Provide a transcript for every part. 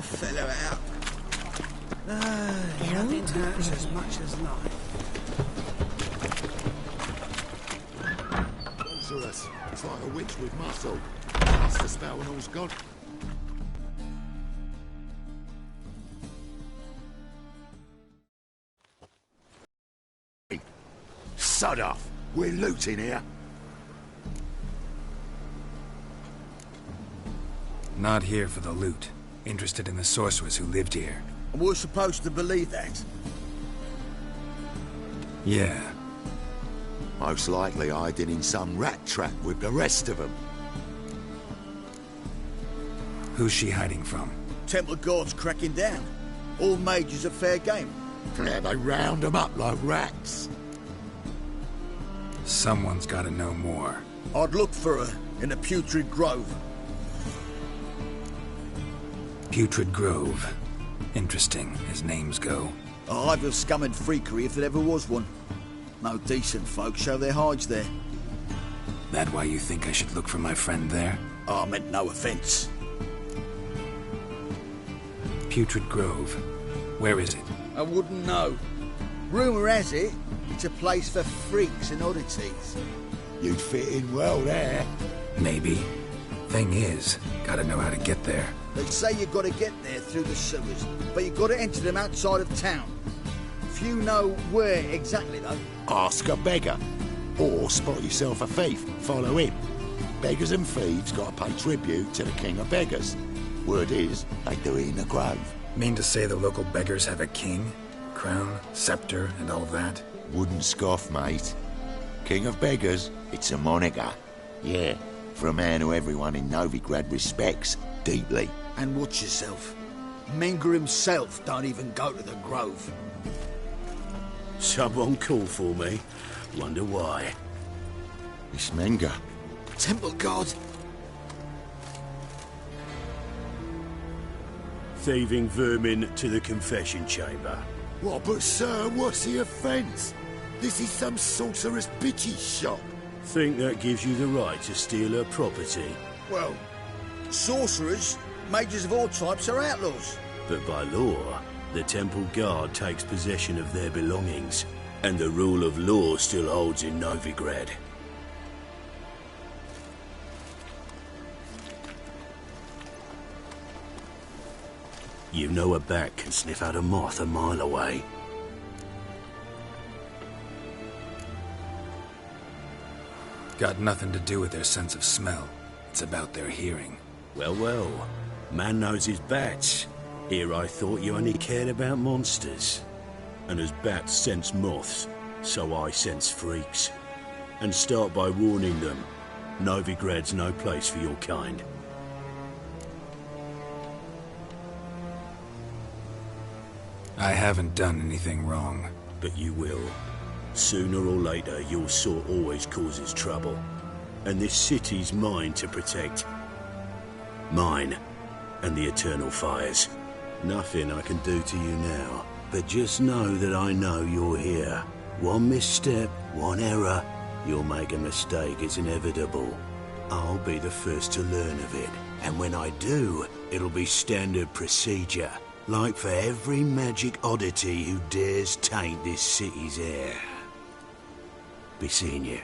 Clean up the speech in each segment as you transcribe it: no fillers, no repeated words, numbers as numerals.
poor fellow out. Nothing hurts as much as life. Sorceress, it's like a witch with muscle. That's the spell and all's gone. Sod off! We're looting here. Not here for the loot. Interested in the sorceress who lived here. And we're supposed to believe that? Yeah. Most likely hiding in some rat trap with the rest of them. Who's she hiding from? Temple Guard's cracking down. All mages are fair game. Yeah, they round them up like rats. Someone's gotta know more. I'd look for her in the Putrid Grove. Putrid Grove. Interesting, as names go. A hive of scum and freakery if there ever was one. No decent folk show their hides there. That why you think I should look for my friend there? I meant no offence. Putrid Grove. Where is it? I wouldn't know. Rumour has it, it's a place for freaks and oddities. You'd fit in well there. Maybe. Thing is, gotta know how to get there. They say you gotta get there through the sewers, but you gotta enter them outside of town. Few know where exactly, though. Ask a beggar. Or spot yourself a thief. Follow him. Beggars and thieves gotta pay tribute to the king of beggars. Word is, they do it in the grove. Mean to say the local beggars have a king? Crown, scepter, and all that? Wouldn't scoff, mate. King of beggars, it's a moniker. Yeah, for a man who everyone in Novigrad respects deeply. And watch yourself. Menger himself don't even go to the Grove. Someone called for me. Wonder why. It's Menger. Temple Guard. Thieving vermin to the confession chamber. What, but sir, what's the offence? This is some sorceress bitchy shop. Think that gives you the right to steal her property? Well, sorcerers, mages of all types are outlaws. But by law, the Temple Guard takes possession of their belongings, and the rule of law still holds in Novigrad. You know a bat can sniff out a moth a mile away. Got nothing to do with their sense of smell. It's about their hearing. Well, well. Man knows his bats. Here I thought you only cared about monsters. And as bats sense moths, so I sense freaks. And start by warning them. Novigrad's no place for your kind. I haven't done anything wrong. But you will. Sooner or later, your sort always causes trouble. And this city's mine to protect. Mine and the Eternal Fires. Nothing I can do to you now. But just know that I know you're here. One misstep, one error, you'll make a mistake, it's inevitable. I'll be the first to learn of it. And when I do, it'll be standard procedure. Like for every magic oddity who dares taint this city's air. Be seeing you.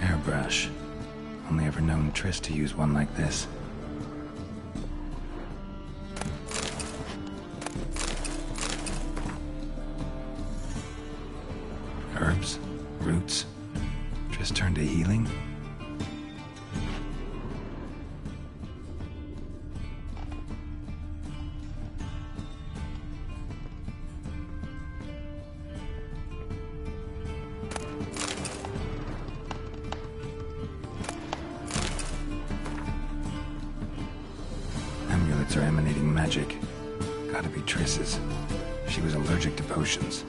Hairbrush. Only ever known Triss to use one like this. Herbs? Roots? Triss turned to healing? clothes are emanating magic. Gotta be Triss's. She was allergic to potions.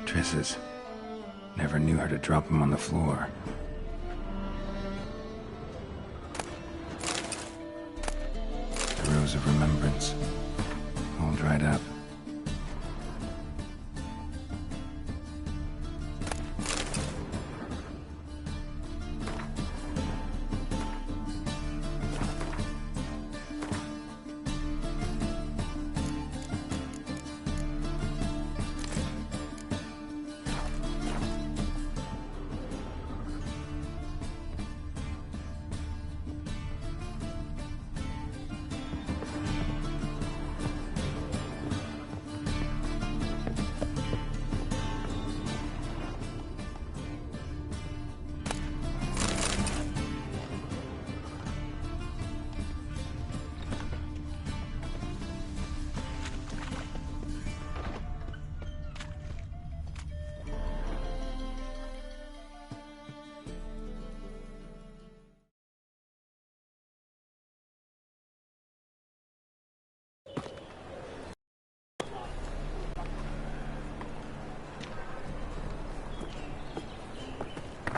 Triss's. Never knew her to drop them on the floor. The Rose of Remembrance. All dried up.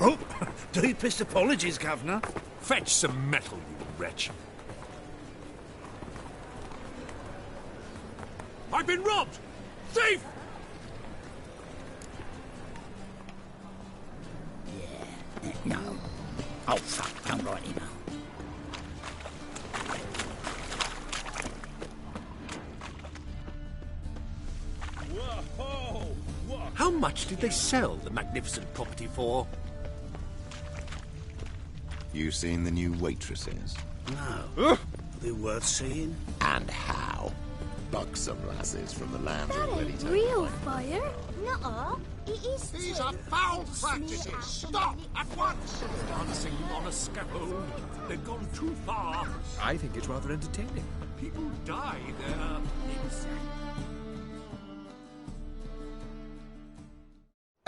Oh, deepest apologies, Governor. Fetch some metal, you wretch. I've been robbed! Thief! No. Oh, fuck, don't write email. How much did they sell the magnificent property for? You seen the new waitresses? No. Are they worth seeing? And how? Buxom lasses from the land That already ain't taken real away. fire. Nuh-uh. It is These too. are foul practices! Stop at once! Dancing on a scaffold. They've gone too far. I think it's rather entertaining. People die there.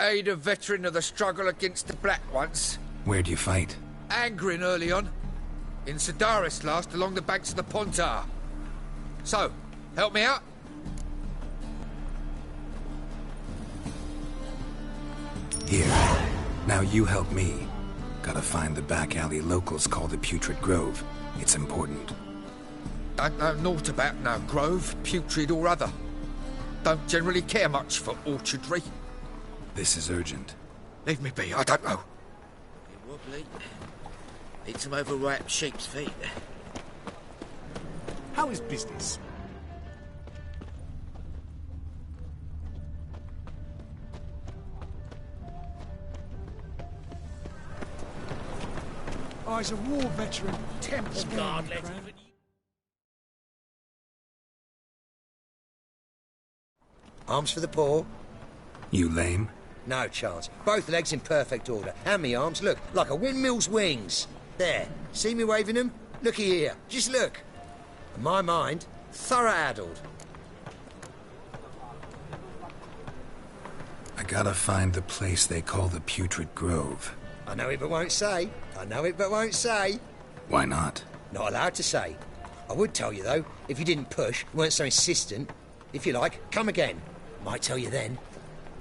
Aid a veteran of the struggle against the Black once. Where'd you fight? Angrin early on. In Sedaris last, along the banks of the Pontar. So, help me out? Here. Now you help me. Gotta find the back alley locals call the Putrid Grove. It's important. Don't know naught about no grove, putrid or other. Don't generally care much for orchardry. This is urgent. Leave me be, I don't know. Bit wobbly. Need some overripe sheep's feet. How is business? I's a war veteran. Temples God, me, let's Cran. Arms for the poor? You lame? No chance. Both legs in perfect order. And me arms, look, like a windmill's wings. There. See me waving them? Looky here. Just look. And my mind, thorough addled. I gotta find the place they call the Putrid Grove. I know it but won't say. I know it but won't say. Why not? Not allowed to say. I would tell you, though, if you didn't push, weren't so insistent. If you like, come again. Might tell you then.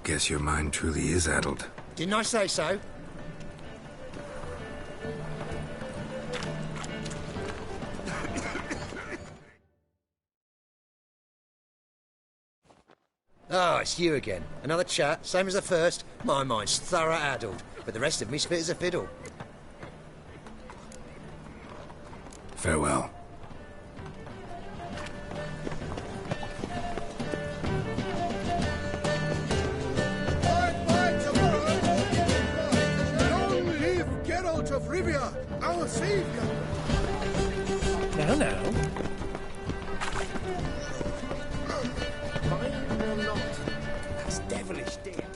Guess your mind truly is addled. Didn't I say so? Oh, it's you again. Another chat, same as the first. My mind's thorough addled, but the rest of me's fit as a fiddle. Farewell. Long live Geralt of Rivia, our savior! Now, now. Mine or not? That's devilish, dear.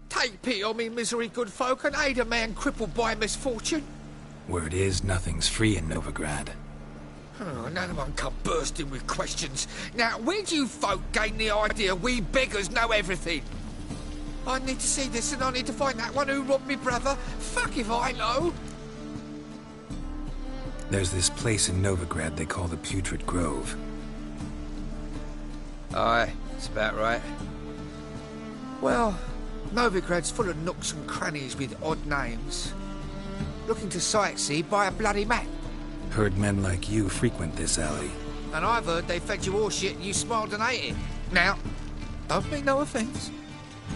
Take pity on me, misery, good folk, and aid a man crippled by misfortune. Word is, nothing's free in Novigrad. Oh, none of them come bursting with questions. Now, where do you folk gain the idea we beggars know everything? I need to see this, and I need to find that one who robbed me brother. Fuck if I know. There's this place in Novigrad they call the Putrid Grove. Aye, it's about right. Well, Novigrad's full of nooks and crannies with odd names. Looking to sightsee, buy a bloody map. Heard men like you frequent this alley. And I've heard they fed you all shit and you smiled and ate it. Now, don't mean no offence.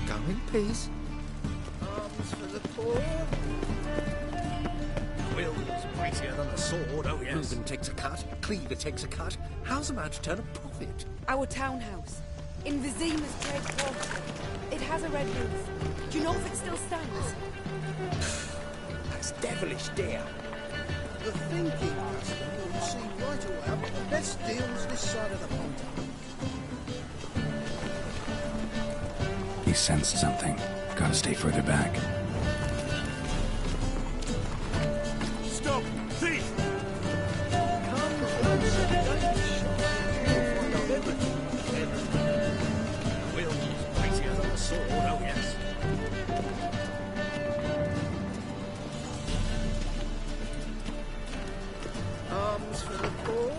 Go in peace. Arms for the poor. Will is mightier than a sword, oh yes. Reuben takes a cut, Cleaver takes a cut. How's a man to turn a profit? Our townhouse. In Vizima's trade quarter. It has a red roof. Do you know if it still stands? That's devilish, dear. The thinking customer will see right away I've got the best deals this side of the pond. He sensed something. Gotta stay further back. Stop! Thief! Will is mightier than a sword, oh yes. Arms for the poor.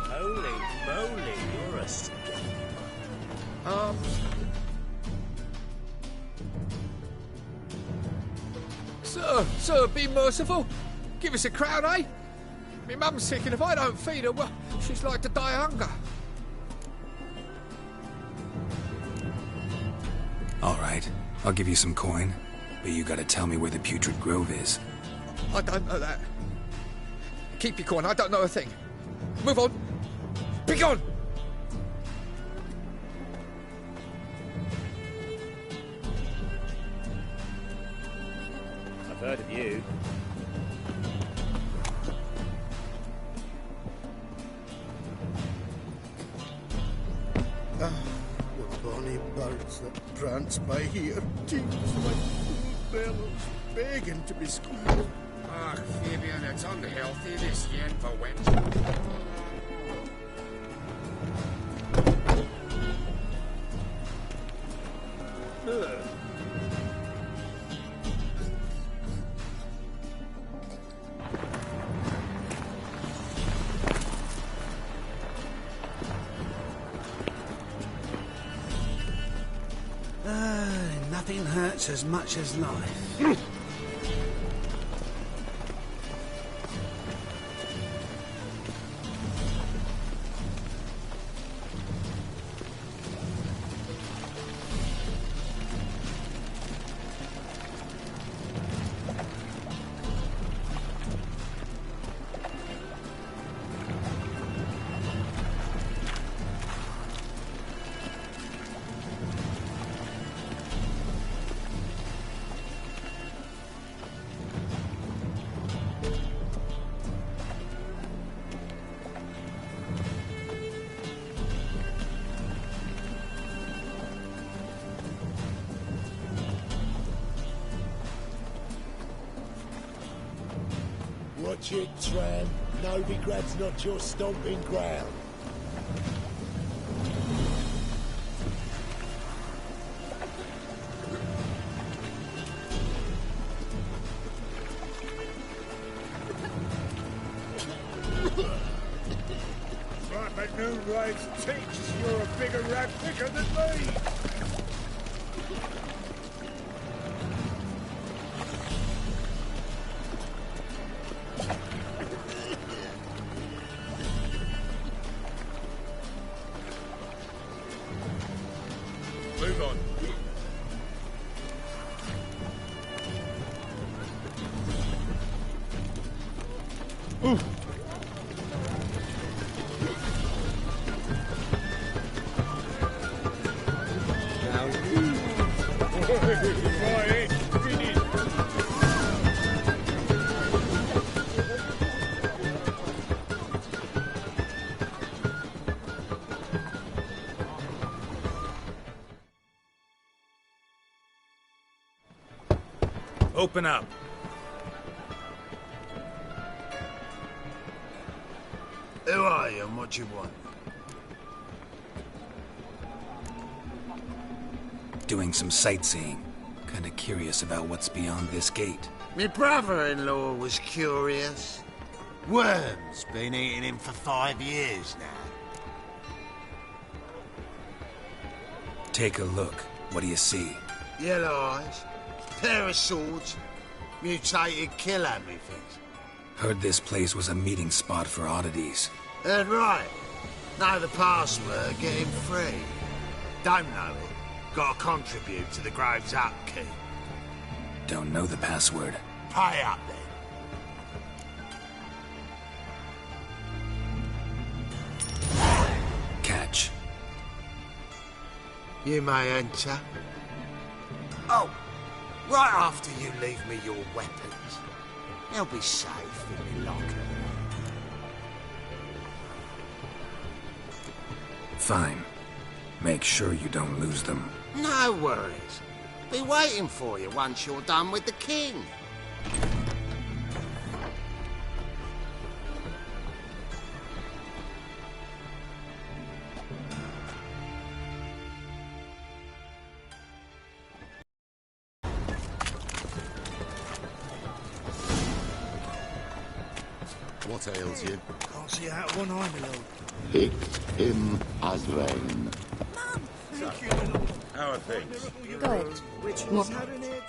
Holy moly, you're a scum. Sir, be merciful. Give us a crown, eh? Me mum's sick, and if I don't feed her, well, she's like to die of hunger. All right, I'll give you some coin, but you gotta tell me where the Putrid Grove is. I don't know that. Keep your coin, I don't know a thing. Move on. Be gone! I've heard of you. The bonny birds that prance by here, tears like bellows, begging to be skied. Ah, Fabian, it's unhealthy, this yen for wet. Nothing hurts as much as life. Watch it, Tram. Novigrad's not your stomping ground. Like my new rights teaches you're a bigger rat picker than me. Move on. Open up. Who are you and what do you want? Doing some sightseeing. Kinda curious about what's beyond this gate. My brother-in-law was curious. Worms been eating him for 5 years now. Take a look. What do you see? Yellow eyes, pair of swords, mutated killer, methinks. Heard this place was a meeting spot for oddities. Heard right. Know the password, get him free. Don't know it. Gotta contribute to the Grove's upkeep. Don't know the password. Pay up then. Catch. You may enter. Oh, right after you leave me your weapons. They'll be safe in my locker. Fine. Make sure you don't lose them. No worries. Be waiting for you once you're done with the king. What ails you? Can't see out one eye, my lord. Hic him as rain. Thank you, my lord. How are things? Good. Which More- is having it.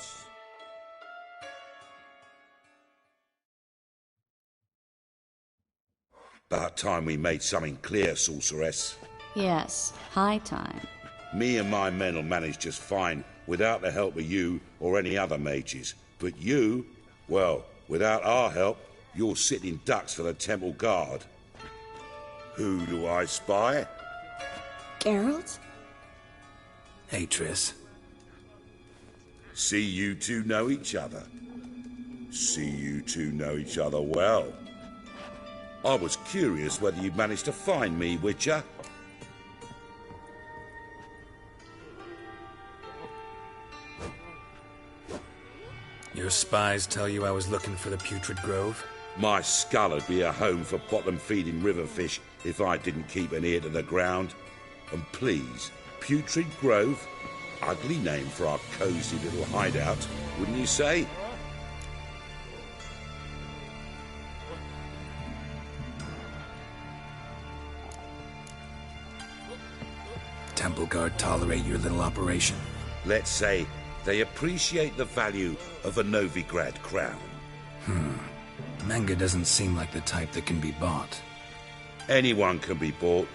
About time we made something clear, sorceress. Yes, high time. Me and my men'll manage just fine without the help of you or any other mages. But you, well, without our help, you're sitting ducks for the temple guard. Who do I spy? Geralt? Hey, Triss. See you two know each other. See you two know each other well. I was curious whether you'd managed to find me, Witcher. Your spies tell you I was looking for the Putrid Grove? My skull'd be a home for bottom-feeding river fish if I didn't keep an ear to the ground. And please, Putrid Grove? Ugly name for our cosy little hideout, wouldn't you say? Temple Guard tolerate your little operation? Let's say they appreciate the value of a Novigrad crown. Menge doesn't seem like the type that can be bought. Anyone can be bought,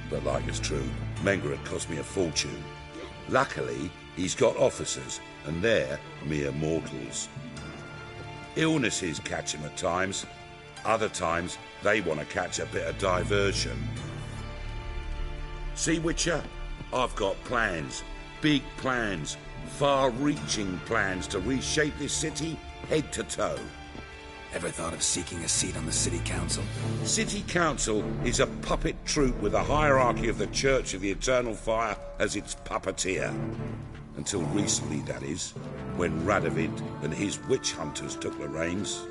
but like it's true, Menge had cost me a fortune. Luckily, he's got officers, and they're mere mortals. Illnesses catch him at times. Other times, they want to catch a bit of diversion. See, Witcher? I've got plans. Big plans. Far-reaching plans to reshape this city head to toe. Ever thought of seeking a seat on the City Council? City Council is a puppet troupe with a hierarchy of the Church of the Eternal Fire as its puppeteer. Until recently, that is, when Radovid and his witch hunters took the reins.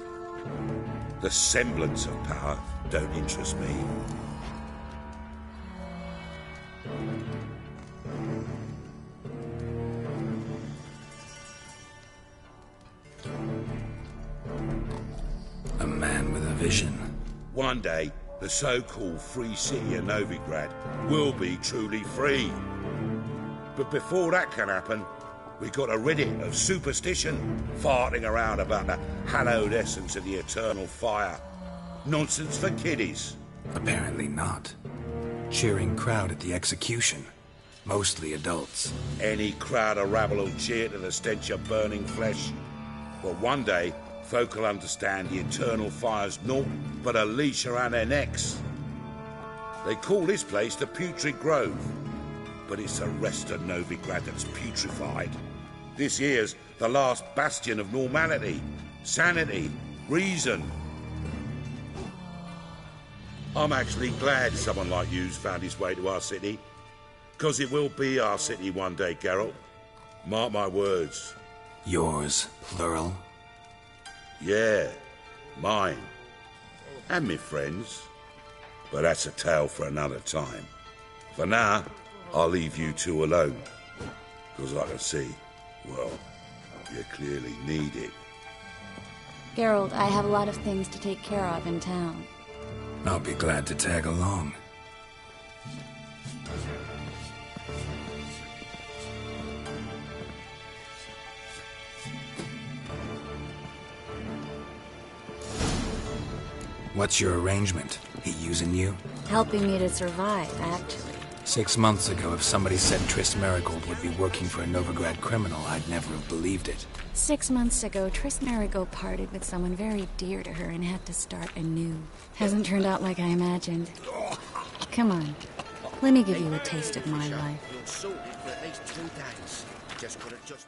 The semblance of power don't interest me. A man with a vision. One day, the so-called free city of Novigrad will be truly free. But before that can happen, we got to rid it of superstition, farting around about the hallowed essence of the eternal fire. Nonsense for kiddies. Apparently not. Cheering crowd at the execution. Mostly adults. Any crowd of rabble will cheer to the stench of burning flesh. But one day, folk will understand the eternal fire's naught but a leash around their necks. They call this place the Putrid Grove, but it's the rest of Novigrad that's putrefied. This here's the last bastion of normality, sanity, reason. I'm actually glad someone like you's found his way to our city, 'cause it will be our city one day, Geralt. Mark my words. Yours, plural? Yeah, mine. And me friends. But that's a tale for another time. For now, I'll leave you two alone. Because I can see, well, you clearly need it. Geralt, I have a lot of things to take care of in town. I'll be glad to tag along. What's your arrangement? He using you? Helping me to survive, actually. 6 months ago, if somebody said Triss Merigold would be working for a Novigrad criminal, I'd never have believed it. 6 months ago, Triss Merigold parted with someone very dear to her and had to start anew. Hasn't turned out like I imagined. Come on, let me give you a taste of my life. You're sorted for at least 2 days. Just gotta just...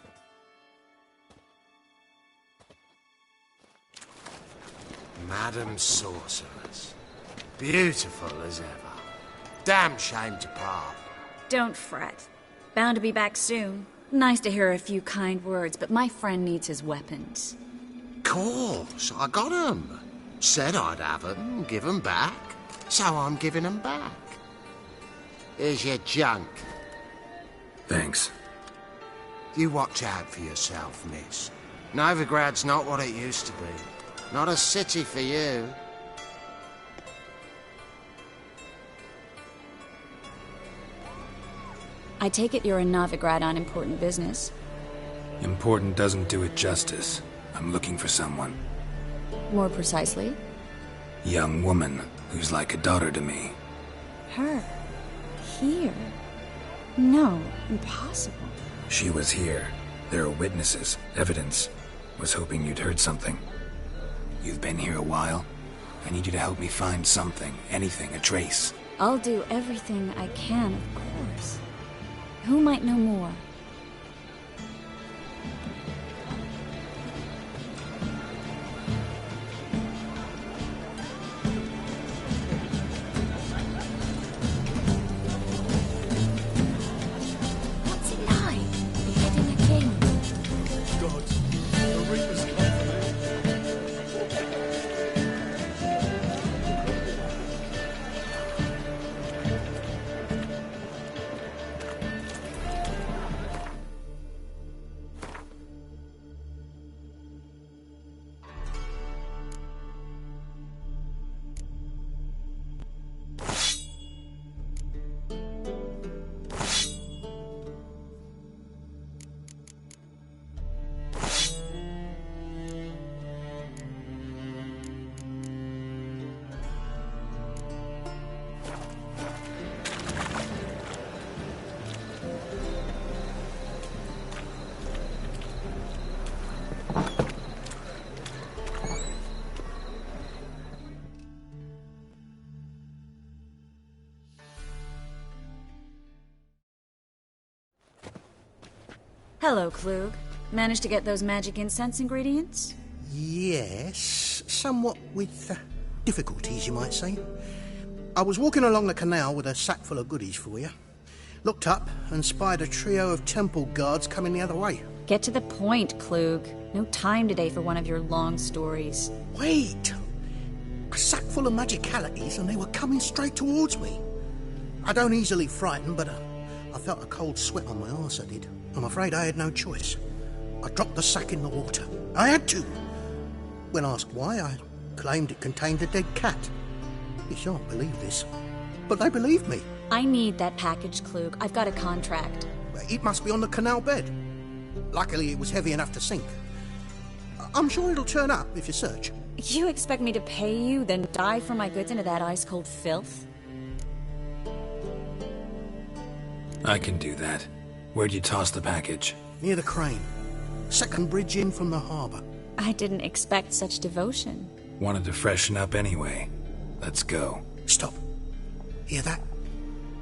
Madam Sorceress. Beautiful as ever. Damn shame to part. Don't fret. Bound to be back soon. Nice to hear a few kind words, but my friend needs his weapons. Course, I got 'em. Said I'd have 'em, give 'em back. So I'm giving 'em back. Here's your junk. Thanks. You watch out for yourself, miss. Novigrad's not what it used to be. Not a city for you. I take it you're in Novigrad on important business. Important doesn't do it justice. I'm looking for someone. More precisely? Young woman who's like a daughter to me. Her? Here? No, impossible. She was here. There are witnesses, evidence. Was hoping you'd heard something. You've been here a while. I need you to help me find something, anything, a trace. I'll do everything I can, of course. Who might know more? What's it like? Beheading a king? God, the Reaper's come for me. Hello, Klug. Managed to get those magic incense ingredients? Yes, somewhat with difficulties, you might say. I was walking along the canal with a sack full of goodies for you. Looked up and spied a trio of temple guards coming the other way. Get to the point, Klug. No time today for one of your long stories. Wait! A sack full of magicalities and they were coming straight towards me. I don't easily frighten, but I felt a cold sweat on my arse, I did. I'm afraid I had no choice. I dropped the sack in the water. I had to. When asked why, I claimed it contained a dead cat. You shan't believe this, but they believed me. I need that package, Klug. I've got a contract. It must be on the canal bed. Luckily, it was heavy enough to sink. I'm sure it'll turn up if you search. You expect me to pay you, then dive for my goods into that ice-cold filth? I can do that. Where'd you toss the package? Near the crane. Second bridge in from the harbour. I didn't expect such devotion. Wanted to freshen up anyway. Let's go. Stop. Hear that?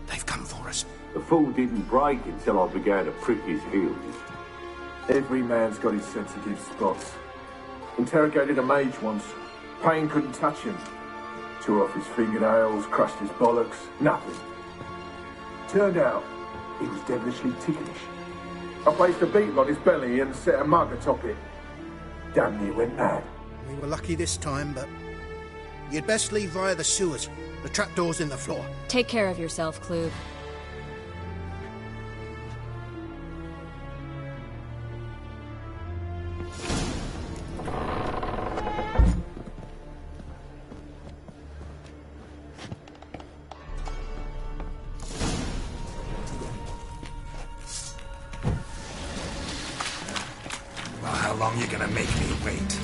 They've come for us. The fool didn't break until I began to prick his heels. Every man's got his sensitive spots. Interrogated a mage once. Pain couldn't touch him. Tore off his fingernails, crushed his bollocks. Nothing. Turned out, he was devilishly ticklish. I placed a beetle on his belly and set a mug atop it. Damn near went mad. We were lucky this time, but you'd best leave via the sewers. The trapdoor's in the floor. Take care of yourself, Klug. Well, how long you gonna make me wait?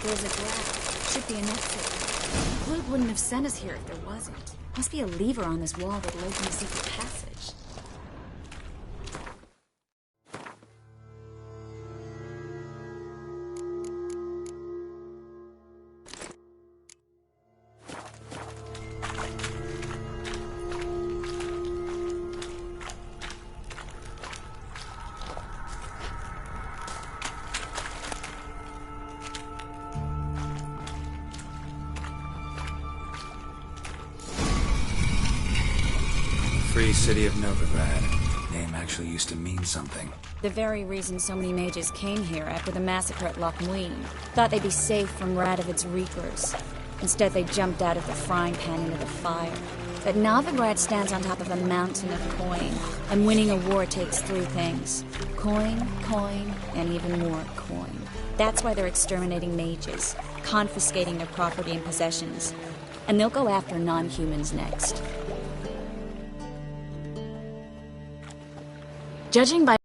There's a grab. Should be an exit. Klug wouldn't have sent us here if there wasn't. Must be a lever on this wall that'll open a secret passage. Free City of Novigrad. Name actually used to mean something. The very reason so many mages came here after the massacre at Loch Muin. Thought they'd be safe from Radovid's reapers. Instead, they jumped out of the frying pan into the fire. But Novigrad stands on top of a mountain of coin, and winning a war takes three things. Coin, coin, and even more coin. That's why they're exterminating mages, confiscating their property and possessions. And they'll go after non-humans next. Judging by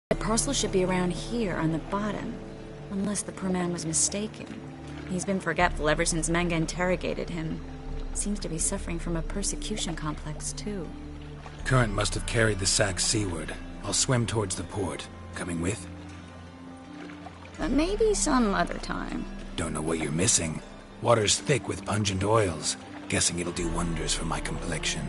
the parcel should be around here on the bottom, unless the poor man was mistaken. He's been forgetful ever since Manga interrogated him. Seems to be suffering from a persecution complex, too. Current must have carried the sack seaward. I'll swim towards the port. Coming with? Maybe some other time. Don't know what you're missing. Water's thick with pungent oils. Guessing it'll do wonders for my complexion.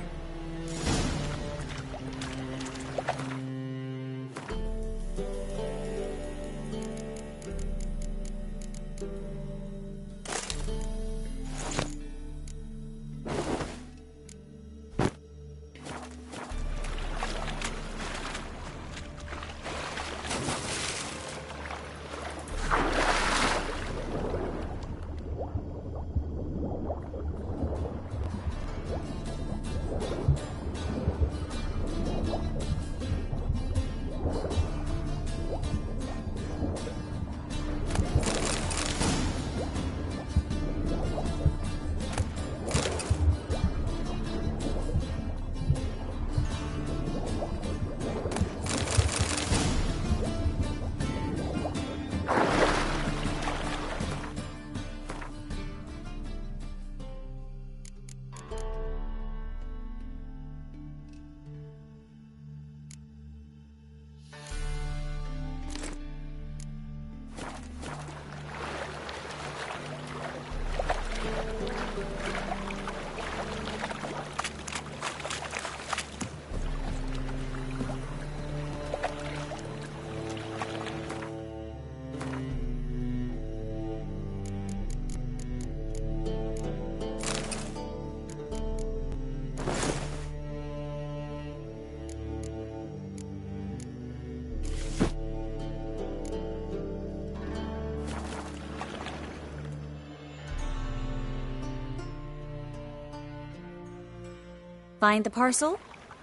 Find the parcel?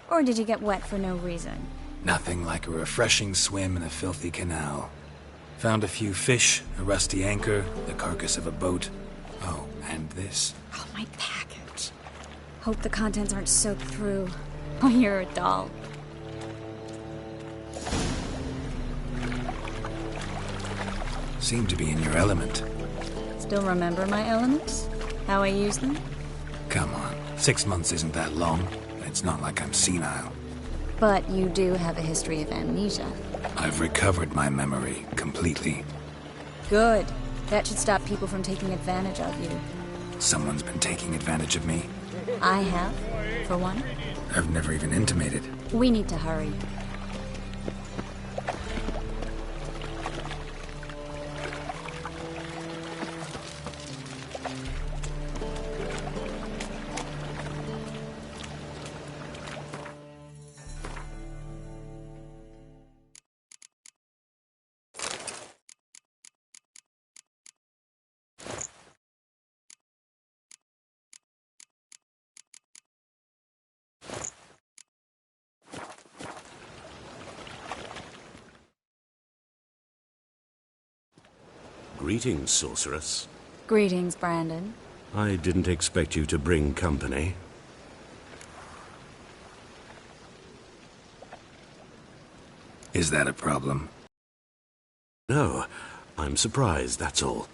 Or did you get wet for no reason? Nothing like a refreshing swim in a filthy canal. Found a few fish, a rusty anchor, the carcass of a boat. Oh, and this. Oh, my package. Hope the contents aren't soaked through. Oh, you're a doll. Seem to be in your element. Still remember my elements? How I use them? Come on, 6 months isn't that long. It's not like I'm senile. But you do have a history of amnesia. I've recovered my memory completely. Good. That should stop people from taking advantage of you. Someone's been taking advantage of me. I have, for one. I've never even intimated. We need to hurry. Greetings, sorceress. Greetings, Brandon. I didn't expect you to bring company. Is that a problem? No, I'm surprised, that's all.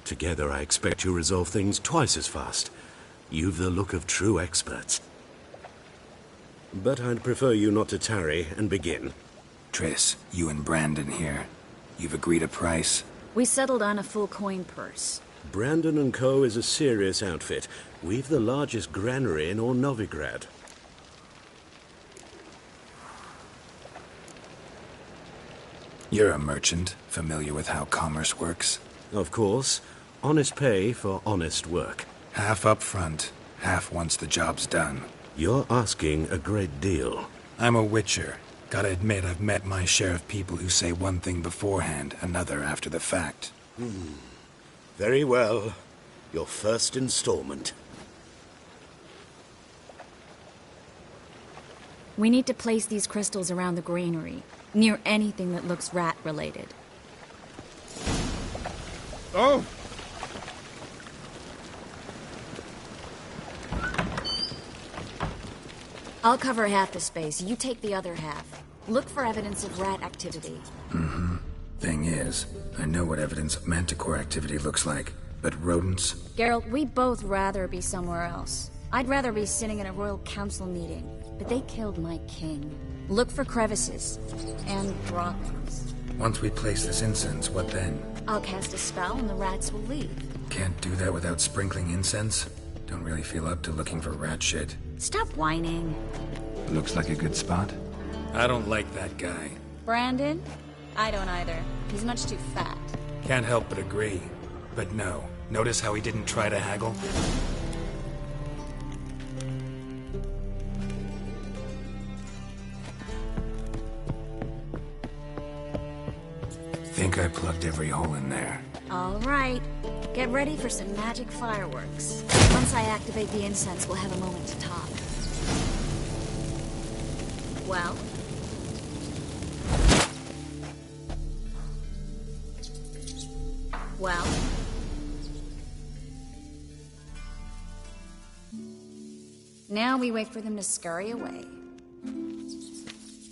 Together I expect you resolve things twice as fast. You've the look of true experts. But I'd prefer you not to tarry and begin. Triss, you and Brandon here. You've agreed a price? We settled on a full coin purse. Brandon & Co. is a serious outfit. We've the largest granary in all Novigrad. You're a merchant, familiar with how commerce works? Of course. Honest pay for honest work. Half up front, half once the job's done. You're asking a great deal. I'm a witcher. Gotta admit, I've met my share of people who say one thing beforehand, another after the fact. Very well. Your first installment. We need to place these crystals around the granary, near anything that looks rat-related. Oh! I'll cover half the space, you take the other half. Look for evidence of rat activity. Mm-hmm. Thing is, I know what evidence of manticore activity looks like, but rodents? Geralt, we'd both rather be somewhere else. I'd rather be sitting in a royal council meeting, but they killed my king. Look for crevices, and droppings. Once we place this incense, what then? I'll cast a spell and the rats will leave. Can't do that without sprinkling incense? Don't really feel up to looking for rat shit. Stop whining. Looks like a good spot. I don't like that guy. Brandon? I don't either. He's much too fat. Can't help but agree. But no. Notice how he didn't try to haggle? Think I plugged every hole in there. All right. Get ready for some magic fireworks. Once I activate the incense, we'll have a moment to talk. Well? Well? Now we wait for them to scurry away.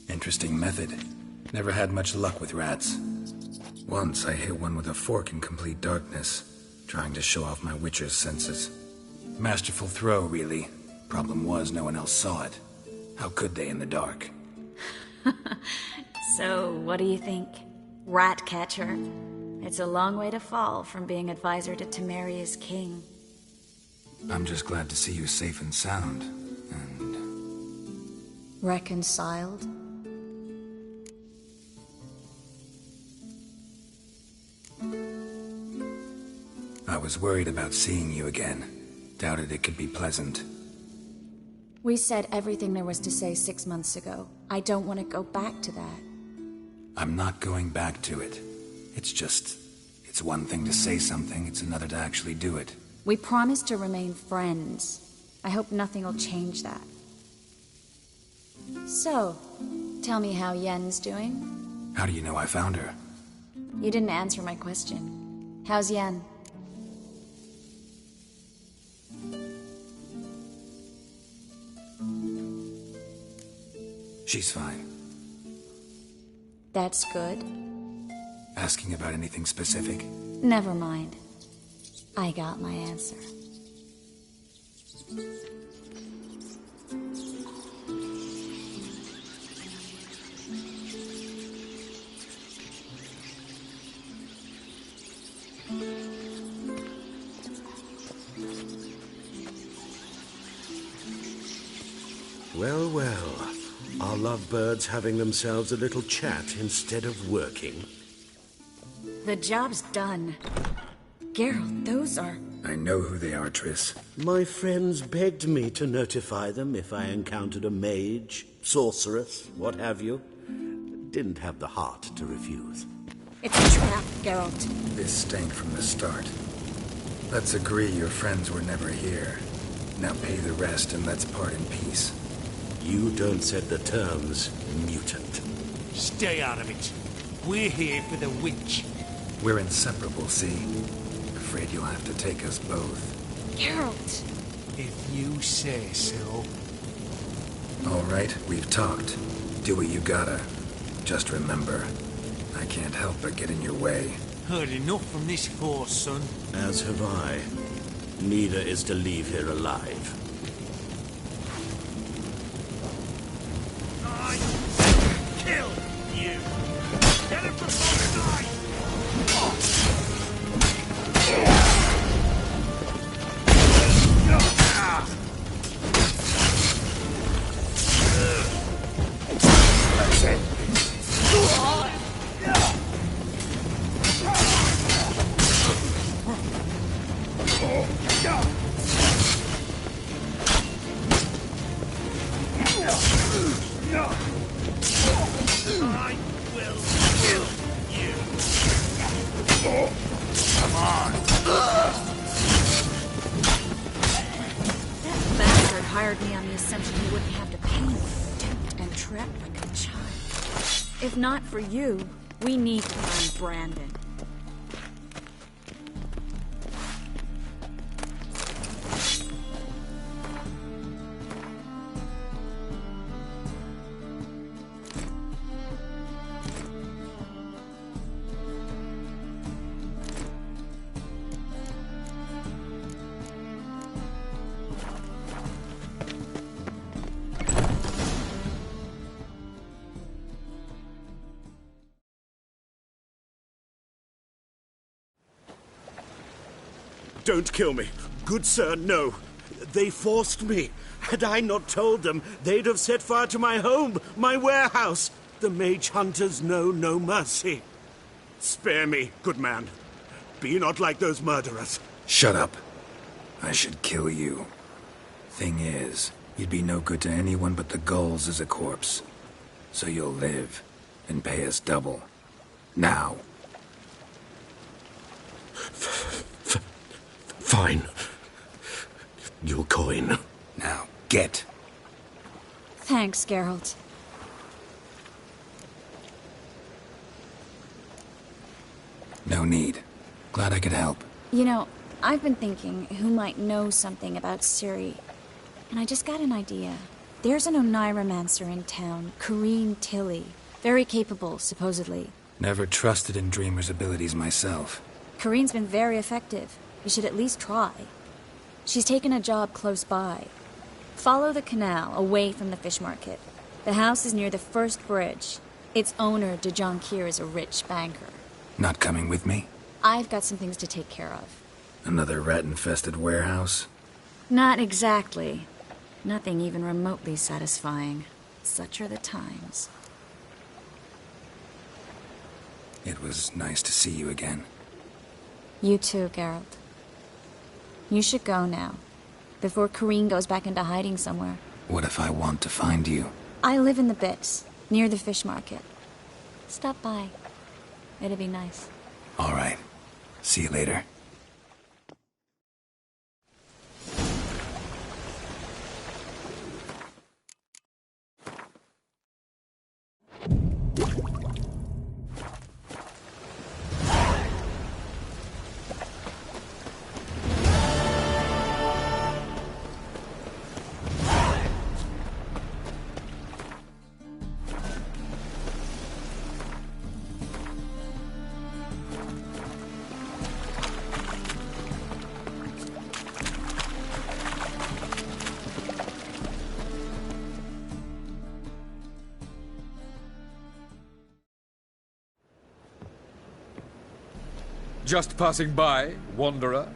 Interesting method. Never had much luck with rats. Once I hit one with a fork in complete darkness, trying to show off my witcher's senses. Masterful throw, really. Problem was, no one else saw it. How could they in the dark? So, what do you think? Rat catcher? It's a long way to fall from being advisor to Temeria's king. I'm just glad to see you safe and sound, and... Reconciled? I was worried about seeing you again. Doubted it could be pleasant. We said everything there was to say 6 months ago. I don't want to go back to that. I'm not going back to it. It's just... It's one thing to say something, it's another to actually do it. We promised to remain friends. I hope nothing will change that. So, tell me how Yen's doing? How do you know I found her? You didn't answer my question. How's Yen? She's fine. That's good. Asking about anything specific? Never mind. I got my answer. Well, well. Are lovebirds having themselves a little chat instead of working? The job's done. Geralt, those are... I know who they are, Triss. My friends begged me to notify them if I encountered a mage, sorceress, what have you. Didn't have the heart to refuse. It's a trap, Geralt. This stank from the start. Let's agree your friends were never here. Now pay the rest and let's part in peace. You don't set the terms, mutant. Stay out of it. We're here for the witch. We're inseparable, see? Afraid you'll have to take us both. Geralt! If you say so. All right, we've talked. Do what you gotta. Just remember, I can't help but get in your way. Heard enough from this force, son. As have I. Neither is to leave here alive. I kill you. Get him before he dies. That's it. I will kill you. Come on. That bastard hired me on the assumption he wouldn't have to pay me, duped and trapped like a child. If not for you, we need to find Brandon. Don't kill me. Good sir, no. They forced me. Had I not told them, they'd have set fire to my home, my warehouse. The mage hunters know no mercy. Spare me, good man. Be not like those murderers. Shut up. I should kill you. Thing is, you'd be no good to anyone but the gulls as a corpse. So you'll live and pay us double. Now. Fine. Your coin. Now, get. Thanks, Geralt. No need. Glad I could help. You know, I've been thinking who might know something about Ciri. And I just got an idea. There's an Oneiromancer in town, Corrine Tilly. Very capable, supposedly. Never trusted in Dreamer's abilities myself. Corrine's been very effective. You should at least try. She's taken a job close by. Follow the canal, away from the fish market. The house is near the first bridge. Its owner, de Jonquier, is a rich banker. Not coming with me? I've got some things to take care of. Another rat-infested warehouse? Not exactly. Nothing even remotely satisfying. Such are the times. It was nice to see you again. You too, Geralt. You should go now, before Corrine goes back into hiding somewhere. What if I want to find you? I live in the Bits, near the fish market. Stop by. It'll be nice. All right. See you later. Just passing by, wanderer?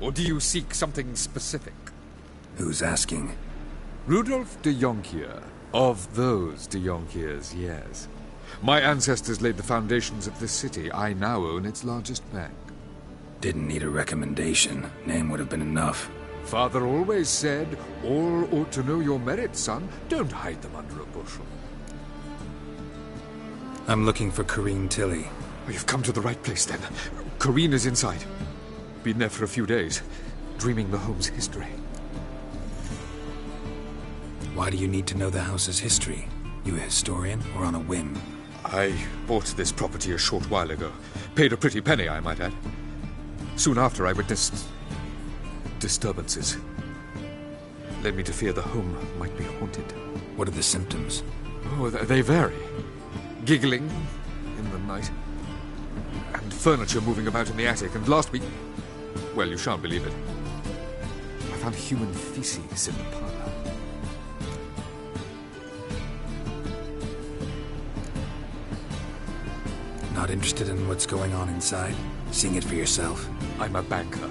Or do you seek something specific? Who's asking? Rudolf de Jonkier. Of those de Jonkiers, yes. My ancestors laid the foundations of this city. I now own its largest bank. Didn't need a recommendation. Name would have been enough. Father always said, all ought to know your merits, son. Don't hide them under a bushel. I'm looking for Corrine Tilly. You've come to the right place, then. Corrine is inside. Been there for a few days, dreaming the home's history. Why do you need to know the house's history? You a historian, or on a whim? I bought this property a short while ago. Paid a pretty penny, I might add. Soon after, I witnessed disturbances. Led me to fear the home might be haunted. What are the symptoms? Oh, they vary. Giggling in the night. And furniture moving about in the attic. And last week... well, you shan't believe it. I found human feces in the parlor. Not interested in what's going on inside? Seeing it for yourself? I'm a banker.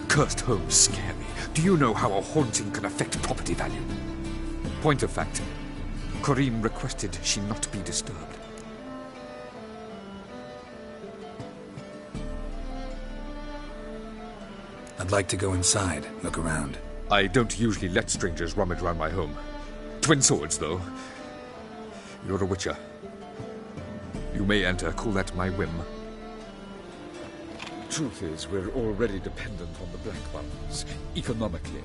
Cursed homes scare me. Do you know how a haunting can affect property value? Point of fact, Corrine requested she not be disturbed. I'd like to go inside, look around. I don't usually let strangers rummage around my home. Twin swords, though. You're a witcher. You may enter, call that my whim. Truth is, we're already dependent on the Black Ones, economically.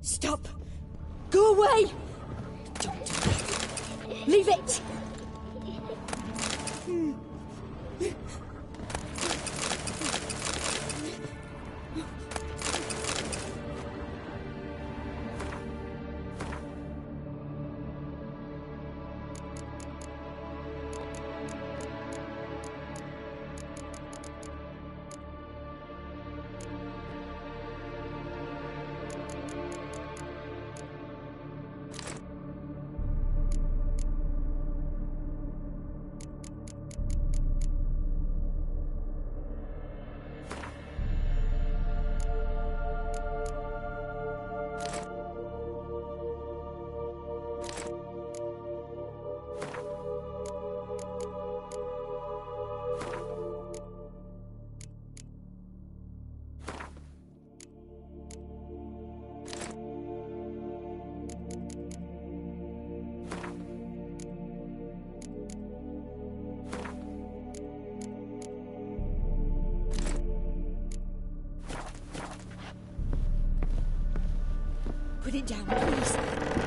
Stop! Go away! Don't do that. Leave it! Put it down, please.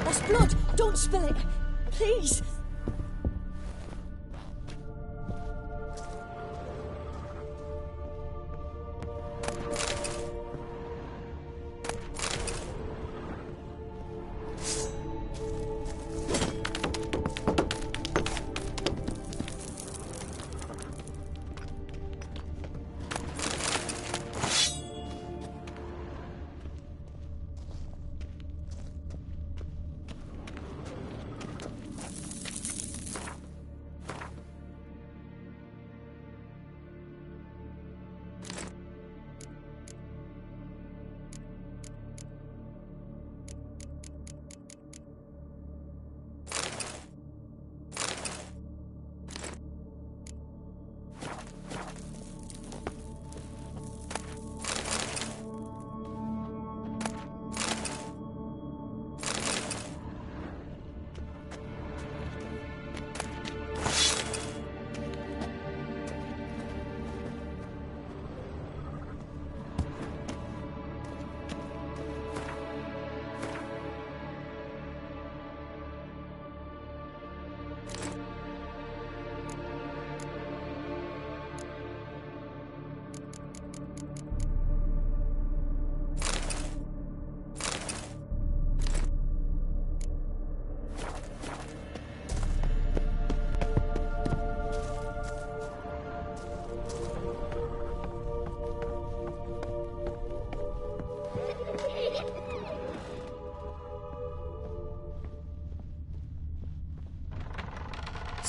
That's blood. Don't spill it. Please.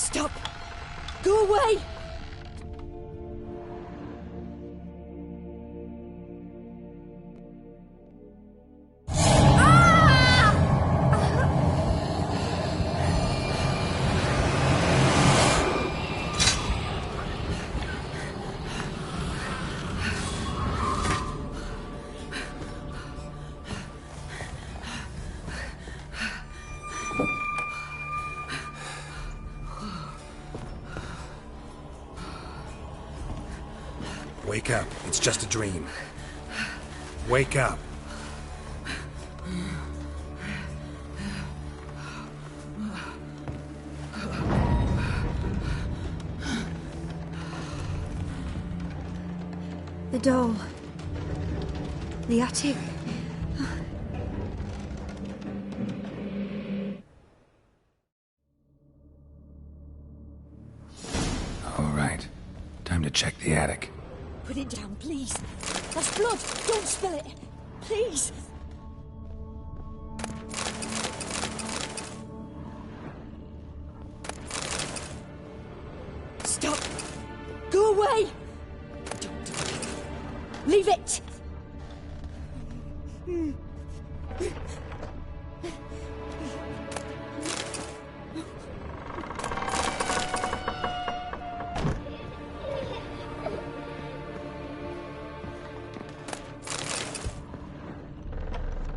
Stop! Go away! Wake up. It's just a dream. Wake up. The doll. The attic. All right. Time to check the attic. Put it down, please. That's blood. Don't spill it. Please. Stop. Go away. Don't do it. Leave it.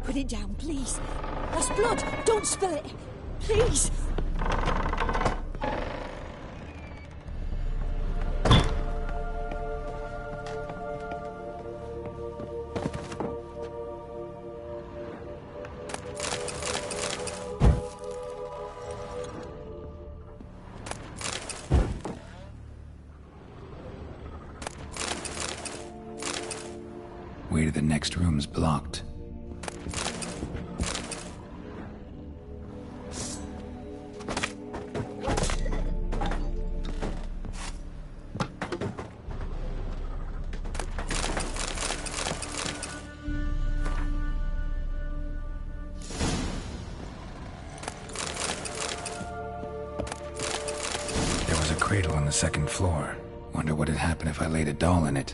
Put it down, please. That's blood. Don't spill it. Please. Way to the next room's blocked. There was a cradle on the second floor. Wonder what had happened if I laid a doll in it.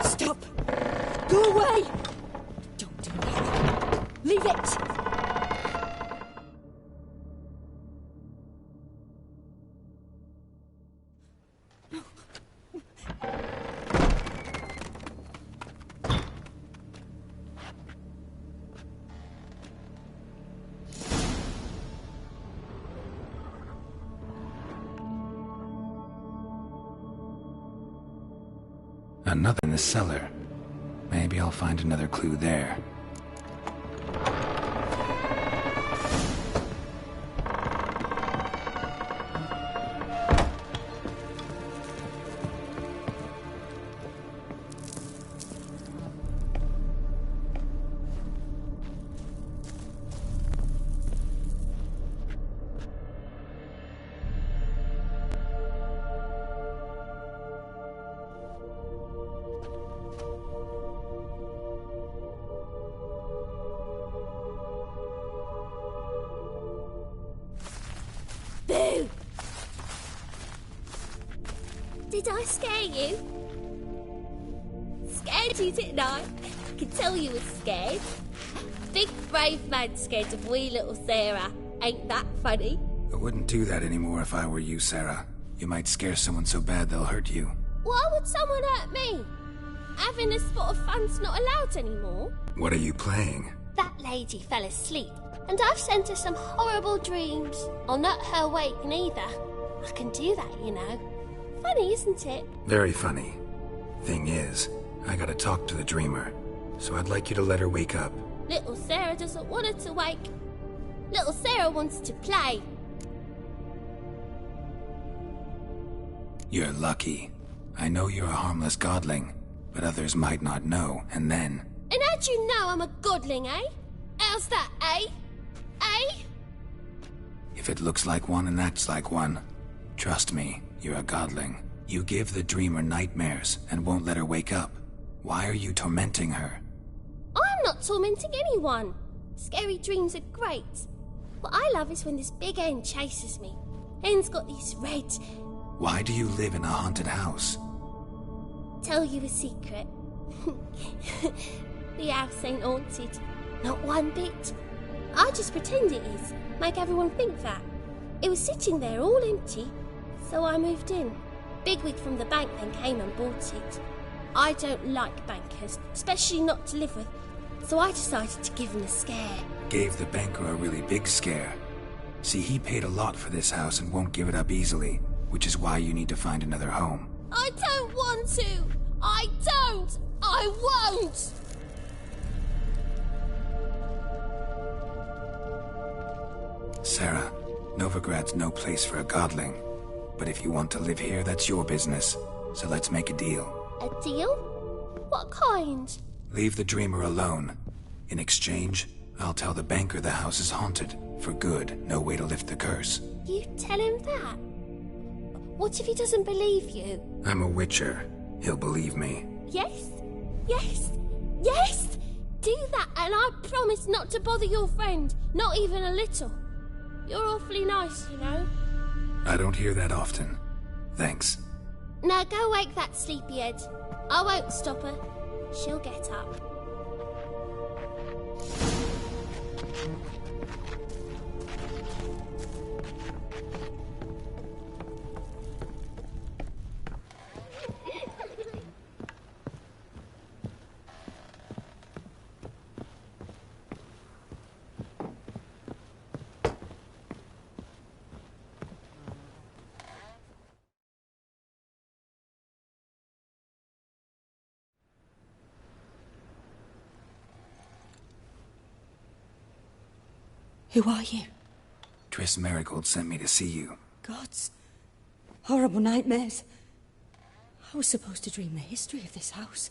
Stop. Go away. Don't do that. Leave it. Another in the cellar. Maybe I'll find another clue there. Boo! Did I scare you? Scared you, didn't I? I could tell you were scared. Big brave man scared of wee little Sarah. Ain't that funny? I wouldn't do that anymore if I were you, Sarah. You might scare someone so bad they'll hurt you. Why would someone hurt me? Having a spot of fun's not allowed anymore. What are you playing? That lady fell asleep, and I've sent her some horrible dreams. I'll not her wake neither. I can do that, you know. Funny, isn't it? Very funny. Thing is, I gotta talk to the dreamer, so I'd like you to let her wake up. Little Sarah doesn't want her to wake. Little Sarah wants to play. You're lucky. I know you're a harmless godling, but others might not know, and then... And how'd you know I'm a godling, eh? How's that, eh? Eh? If it looks like one and acts like one, trust me, you're a godling. You give the dreamer nightmares and won't let her wake up. Why are you tormenting her? I'm not tormenting anyone. Scary dreams are great. What I love is when this big hen chases me. Hen's got these red... Why do you live in a haunted house? Tell you a secret. The house ain't haunted. Not one bit. I just pretend it is. Make everyone think that. It was sitting there all empty, so I moved in. Bigwig from the bank then came and bought it. I don't like bankers, especially not to live with, so I decided to give him a scare. Gave the banker a really big scare. See, he paid a lot for this house and won't give it up easily, which is why you need to find another home. I don't want to! I don't! I won't! Sarah, Novigrad's no place for a godling. But if you want to live here, that's your business. So let's make a deal. A deal? What kind? Leave the dreamer alone. In exchange, I'll tell the banker the house is haunted. For good, no way to lift the curse. You tell him that? What if he doesn't believe you? I'm a witcher. He'll believe me. Yes? Yes? Yes! Do that and I promise not to bother your friend. Not even a little. You're awfully nice, you know. I don't hear that often. Thanks. Now go wake that sleepyhead. I won't stop her. She'll get up. Who are you? Triss Merigold sent me to see you. Gods. Horrible nightmares. I was supposed to dream the history of this house.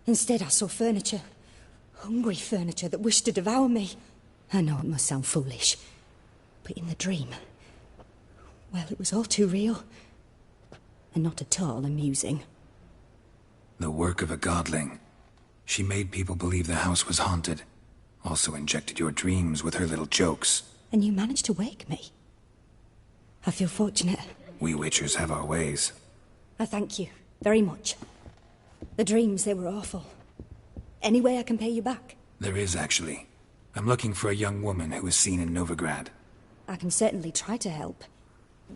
Instead, I saw furniture. Hungry furniture that wished to devour me. I know it must sound foolish, but in the dream, well, it was all too real. And not at all amusing. The work of a godling. She made people believe the house was haunted. Also injected your dreams with her little jokes. And you managed to wake me. I feel fortunate. We witchers have our ways. I thank you very much. The dreams, they were awful. Any way I can pay you back? There is, actually. I'm looking for a young woman who was seen in Novigrad. I can certainly try to help.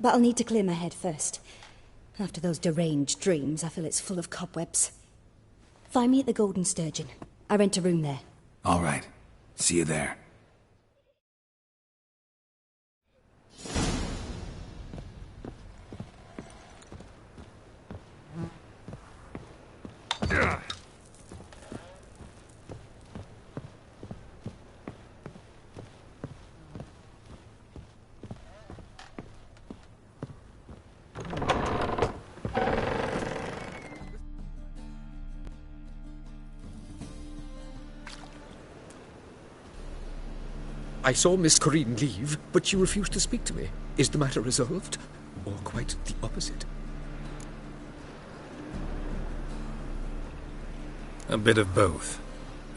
But I'll need to clear my head first. After those deranged dreams, I feel it's full of cobwebs. Find me at the Golden Sturgeon. I rent a room there. All right. See you there. I saw Miss Corinne leave, but she refused to speak to me. Is the matter resolved? Or quite the opposite? A bit of both.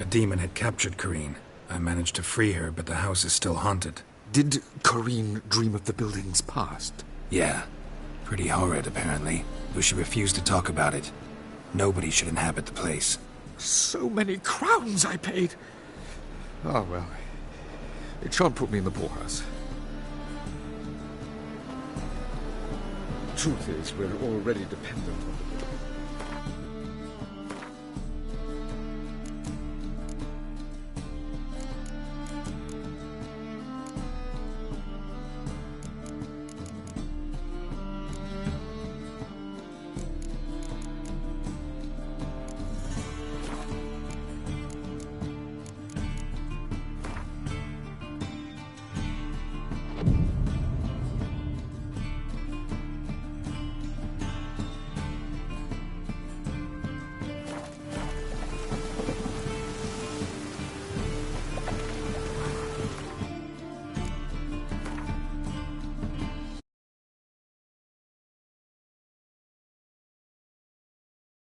A demon had captured Corinne. I managed to free her, but the house is still haunted. Did Corinne dream of the building's past? Yeah. Pretty horrid, apparently, though she refused to talk about it. Nobody should inhabit the place. So many crowns I paid! Ah, well. It shan't put me in the poorhouse. Truth is, we're already dependent on the